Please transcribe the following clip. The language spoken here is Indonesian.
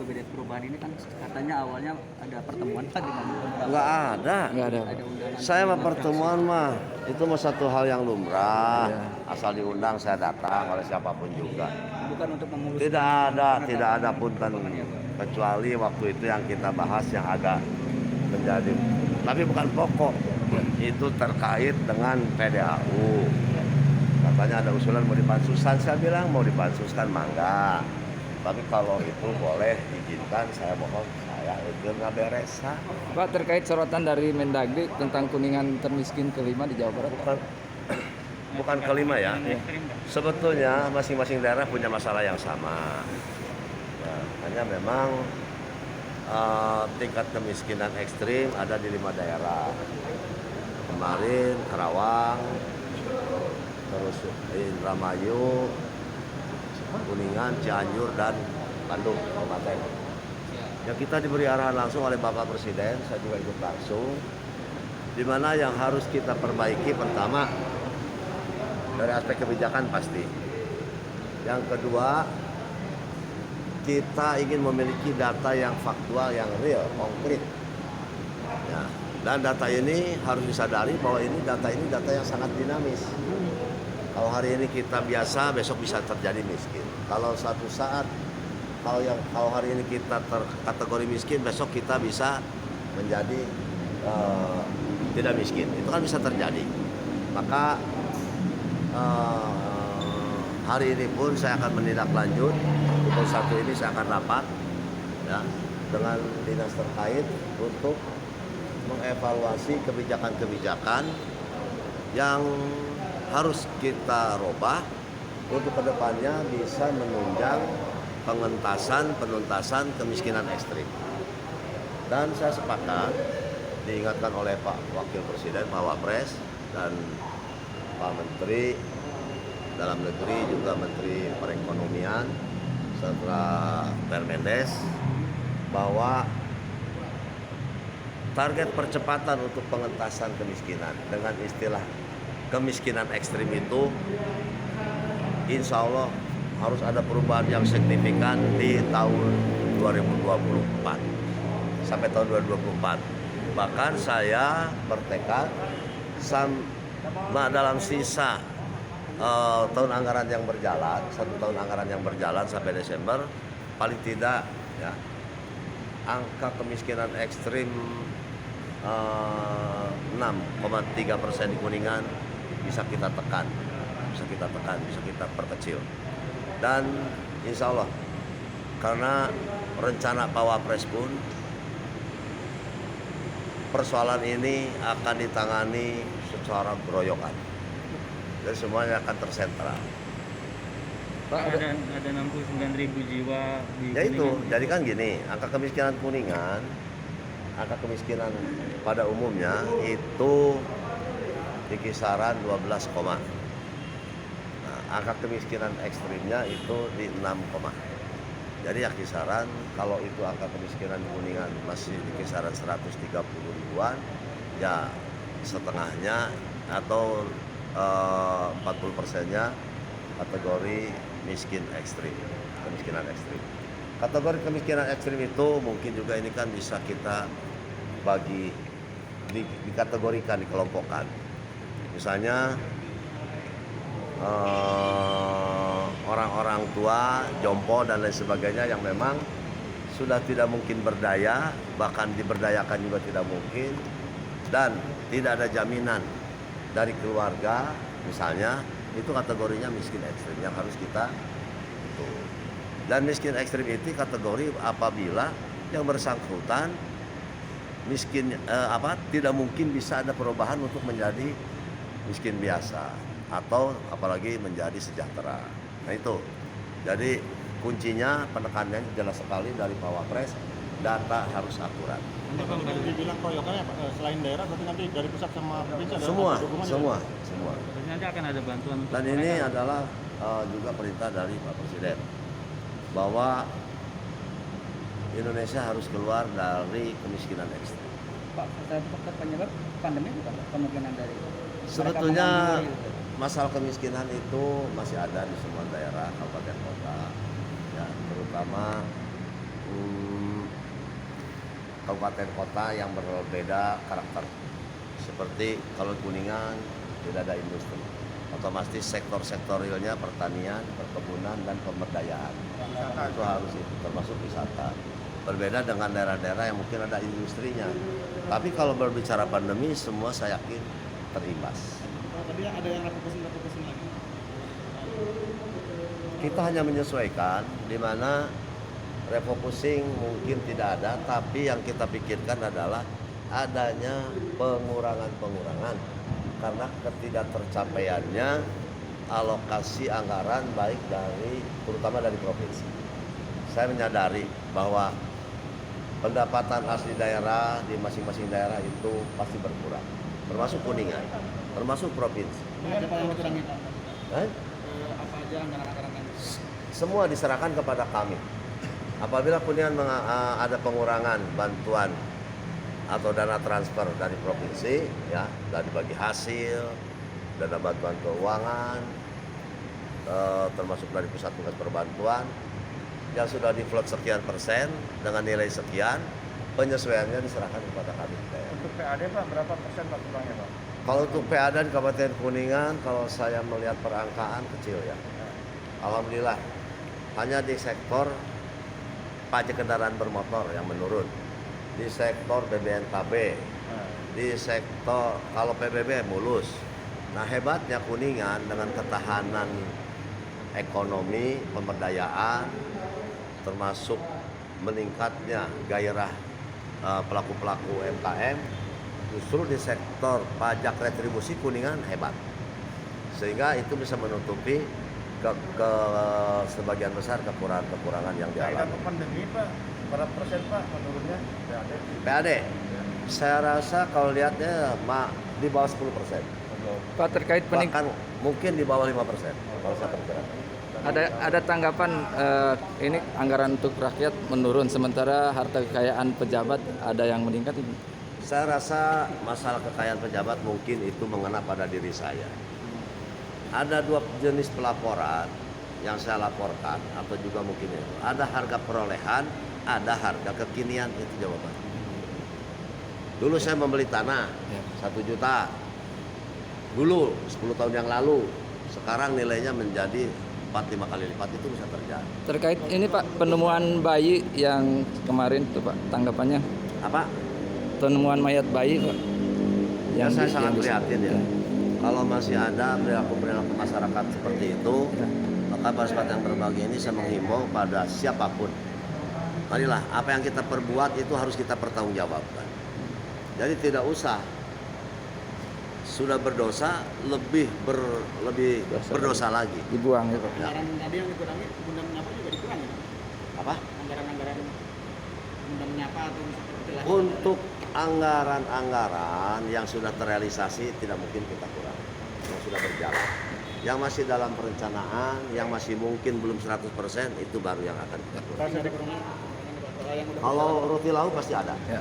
Kabinet Perubahan ini kan katanya awalnya ada pertemuan Pak dengan beberapa. Nggak ada. Ada undangan. Saya mah pertemuan mah itu mah satu hal yang lumrah. Iya. Asal diundang saya datang oleh siapapun juga. Bukan untuk memuluskan. Tidak ada punten kecuali waktu itu yang kita bahas yang agak menjadi, tapi bukan pokok. Itu terkait dengan PDAU. Katanya ada usulan mau dipansuskan, saya bilang mau dipansuskan mangga. Tapi kalau itu boleh diizinkan, saya mohon saya itu nggak beres. Pak, terkait sorotan dari Mendagri tentang Kuningan termiskin kelima di Jawa Barat. Bukan kelima ya. Sebetulnya masing-masing daerah punya masalah yang sama. Nah, hanya memang tingkat kemiskinan ekstrim ada di 5 daerah. Kemarin Karawang, terus Indramayu, Kuningan, Cianjur, dan Bandung, Kabupaten. Ya, kita diberi arahan langsung oleh Bapak Presiden, saya juga ikut langsung. Di mana yang harus kita perbaiki pertama dari aspek kebijakan pasti. Yang kedua, kita ingin memiliki data yang faktual, yang real, konkret. Ya. Dan data ini harus disadari bahwa data ini data yang sangat dinamis. Kalau hari ini kita biasa, besok bisa terjadi miskin. Kalau suatu saat, kalau hari ini kita terkategori miskin, besok kita bisa menjadi tidak miskin. Itu kan bisa terjadi. Maka hari ini pun saya akan menindaklanjut. Pukul 1 ini saya akan rapat ya, dengan dinas terkait untuk mengevaluasi kebijakan-kebijakan yang harus kita robah untuk kedepannya bisa menunjang penuntasan kemiskinan ekstrim. Dan saya sepakat diingatkan oleh Pak Wakil Presiden, Pak Wapres, dan Pak Menteri Dalam Negeri, juga Menteri Perekonomian serta Permendes, bahwa target percepatan untuk pengentasan kemiskinan dengan istilah kemiskinan ekstrim itu insya Allah harus ada perubahan yang signifikan di tahun 2024 sampai tahun 2024. Bahkan saya bertekad dalam sisa tahun anggaran yang berjalan, 1 tahun anggaran yang berjalan sampai Desember, paling tidak ya, angka kemiskinan ekstrim 6,3% di Kuningan bisa kita tekan, bisa kita perkecil. Dan insya Allah karena rencana Pak Wapres pun persoalan ini akan ditangani secara geroyokan dan semuanya akan tersentral. Pak, ada 69.000 jiwa di Ya itu, Kuningan. jadi kan gini, angka kemiskinan Kuningan, angka kemiskinan pada umumnya itu di kisaran 12, nah, angka kemiskinan ekstrimnya itu di 6, jadi ya kisaran, kalau itu angka kemiskinan di Kuningan masih di kisaran 130 ribuan, ya setengahnya atau 40%-nya kategori miskin ekstrim, kemiskinan ekstrim. Kategori kemiskinan ekstrim itu mungkin juga ini kan bisa kita bagi, dikategorikan, dikelompokkan. Misalnya orang-orang tua, jompo dan lain sebagainya yang memang sudah tidak mungkin berdaya, bahkan diberdayakan juga tidak mungkin, dan tidak ada jaminan dari keluarga misalnya, itu kategorinya miskin ekstrim yang harus kita itu. Dan miskin ekstrim itu kategori apabila yang bersangkutan miskin tidak mungkin bisa ada perubahan untuk menjadi miskin biasa atau apalagi menjadi sejahtera. Nah itu. Jadi kuncinya penekanannya jelas sekali dari Pak Wapres, data harus akurat. Kalau dibilang keroyokannya Pak, selain daerah berarti nanti dari pusat sama provinsi ada Semua. Berarti nanti akan ada bantuan untuk Dan ini adalah juga perintah dari Pak Presiden bahwa Indonesia harus keluar dari kemiskinan ekstrim. Pak, faktor penyebab pandemi bukan kemungkinan dari Sebetulnya masalah kemiskinan itu masih ada di semua daerah, kabupaten kota, ya, terutama kabupaten kota yang berbeda karakter. Seperti kalau Kuningan tidak ada industri, otomatis sektor-sektor realnya pertanian, perkebunan, dan pemberdayaan. Itu harus itu, termasuk wisata. Berbeda dengan daerah-daerah yang mungkin ada industrinya. Tapi kalau berbicara pandemi, semua saya yakin terimbas. Tadi ada yang refokusin lagi. Kita hanya menyesuaikan di mana refocusing mungkin tidak ada, tapi yang kita pikirkan adalah adanya pengurangan-pengurangan karena ketidaktercapaiannya alokasi anggaran baik dari terutama dari provinsi. Saya menyadari bahwa pendapatan asli daerah di masing-masing daerah itu pasti berkurang, termasuk Kuningan, termasuk provinsi. Apa yang dikurangi, Pak? Apa aja anggaran-anggaran yang semua diserahkan kepada kami. Apabila Kuningan ada pengurangan bantuan atau dana transfer dari provinsi, ya, dari bagi hasil, dana bantuan keuangan, termasuk dari pusat tugas perbantuan, yang sudah di-float sekian persen dengan nilai sekian, penyesuaiannya diserahkan kepada kami. untuk PAD Pak, berapa persen Pak kurangnya Pak? Kalau untuk PAD di Kabupaten Kuningan, kalau saya melihat perangkaan kecil ya. Alhamdulillah, hanya di sektor pajak kendaraan bermotor yang menurun, di sektor BBNKB, di sektor kalau PBB mulus. Nah, hebatnya Kuningan dengan ketahanan ekonomi, pemberdayaan, termasuk meningkatnya gairah pelaku-pelaku UMKM, justru di sektor pajak retribusi Kuningan hebat, sehingga itu bisa menutupi ke sebagian besar kekurangan-kekurangan yang dialami. Untuk pandemi Pak, berapa persen Pak menurunnya PAD? PAD, saya rasa kalau lihatnya di bawah 10%. Pak, terkait Bahkan mungkin di bawah 5% kalau saya perkirakan. ada tanggapan ini anggaran untuk rakyat menurun sementara harta kekayaan pejabat ada yang meningkat. Saya rasa masalah kekayaan pejabat mungkin itu mengena pada diri saya. Ada dua jenis pelaporan yang saya laporkan atau juga mungkin itu. Ada harga perolehan, ada harga kekinian, itu jawaban. Dulu saya membeli tanah 1 juta. Dulu 10 tahun yang lalu. Sekarang nilainya menjadi 4-5 kali lipat, itu bisa terjadi. Terkait ini Pak, penemuan bayi yang kemarin tuh Pak, tanggapannya Apa? penemuan mayat bayi Pak. Ya, saya sangat yang prihatin ya. Kalau masih ada perilaku-perilaku masyarakat seperti itu, maka pada saat yang berbagi ini saya menghimbau pada siapapun. Marilah, apa yang kita perbuat itu harus kita pertanggungjawabkan. Jadi tidak usah sudah berdosa lebih berdosa lagi. dibuang ya Pak. Ya. Anggaran tadi yang dikurangi, bunda menyapa juga dikurangi Pak? Apa? Anggaran bunda menyapa atau seperti lain? Untuk anggaran-anggaran yang sudah terrealisasi tidak mungkin kita kurangi, yang sudah berjalan. Yang masih dalam perencanaan, yang masih mungkin belum 100%, itu baru yang akan kita kurangi. Kalau yang udah Kalau roti lauk pasti ada. Ya.